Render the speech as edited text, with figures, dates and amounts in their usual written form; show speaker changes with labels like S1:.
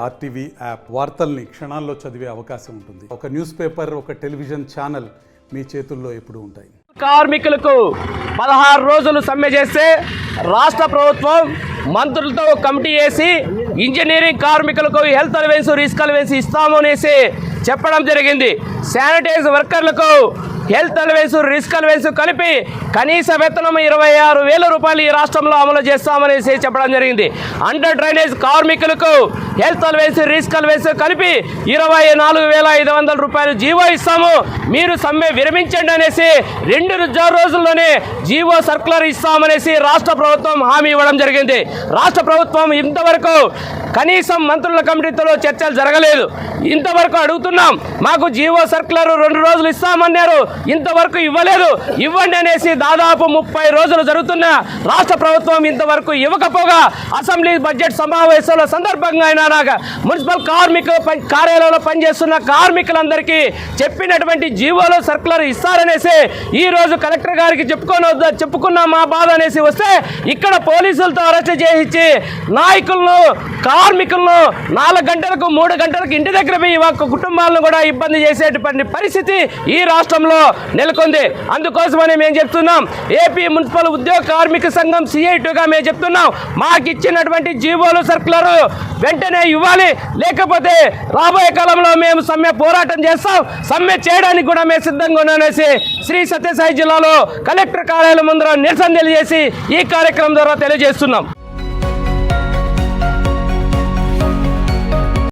S1: RTV app వార్తల్ని క్షణాల్లో చదివే అవకాశం ఉంటుంది. ఒక న్యూస్ పేపర్, ఒక టెలివిజన్ ఛానల్ మీ చేతుల్లో ఎప్పుడూ ఉంటాయి.
S2: కార్మికులకు 16 రోజులు సమ్మె చేస్తే రాష్ట్ర ప్రభుత్వం మంత్రులతో కమిటీ వేసి ఇంజనీరింగ్ కార్మికులకు హెల్త్ అలవెన్స్, రిస్క్ అలవెన్స్ ఇస్తాము అనేసి చెప్పడం జరిగింది. శానిటైజ్ వర్కర్లకు హెల్త్ అలవెన్స్, రిస్క్ అలవెన్స్ కలిపి కనీస వేతనం 26,000 రూపాయలు ఈ రాష్ట్రంలో అమలు చేస్తామనేసి చెప్పడం జరిగింది. అండర్ డ్రైనేజ్ కార్మికులకు హెల్త్ అలవెన్స్, రిస్క్ అలవెన్స్ కలిపి 24,500 రూపాయలు జీవో ఇస్తాము, మీరు సమ్మె విరమించండి అనేసి 2 రోజుల్లోనే జీవో సర్కులర్ ఇస్తామనేసి రాష్ట్ర ప్రభుత్వం హామీ ఇవ్వడం జరిగింది. రాష్ట్ర ప్రభుత్వం ఇంతవరకు కనీసం మంత్రుల కమిటీతో చర్చలు జరగలేదు. ఇంతవరకు అడుగుతున్నాం, మాకు జీవో సర్కులర్ 2 రోజులు ఇస్తామన్నారు, ఇంతవరకు ఇవ్వలేదు, ఇవ్వండి అనేసి దాదాపు 30 రోజులు జరుగుతున్న రాష్ట్ర ప్రభుత్వం ఇంతవరకు ఇవ్వకపోగా అసెంబ్లీ బడ్జెట్ సమావేశాల సందర్భంగా అయినా మున్సిపల్ కార్యాలయంలో పనిచేస్తున్న కార్మికులందరికీ చెప్పినటువంటి జీవోలో సర్కులర్ ఇస్తారనేసి ఈ రోజు కలెక్టర్ గారికి చెప్పుకున్న మా బాధ అనేసి వస్తే ఇక్కడ పోలీసులతో అరెస్ట్ చేయించి నాయకులను, కార్మికులను 4 గంటలకు 3 గంటలకు ఇంటి దగ్గర పోయి కుటుంబాలను కూడా ఇబ్బంది చేసేటువంటి పరిస్థితి ఈ రాష్ట్రంలో నెలకొంది. అందుకోసమని మేము చెప్తున్నాం, ఏపీ మున్సిపల్ ఉద్యోగ కార్మిక సంఘం CITగా మేము చెప్తున్నాం, మాకు ఇచ్చినటువంటి జీవోలు సర్కులర్ వెంటనే ఇవ్వాలి, లేకపోతే రాబోయే కాలంలో మేము సమ్మె పోరాటం చేస్తాం, సమ్మె చేయడానికి కూడా మేము సిద్ధంగా ఉన్నామనేసి శ్రీ సత్యసాయి జిల్లాలో కలెక్టర్ కార్యాలయం ముందర నిరసన తెలియజేసి ఈ కార్యక్రమం ద్వారా తెలియజేస్తున్నాం.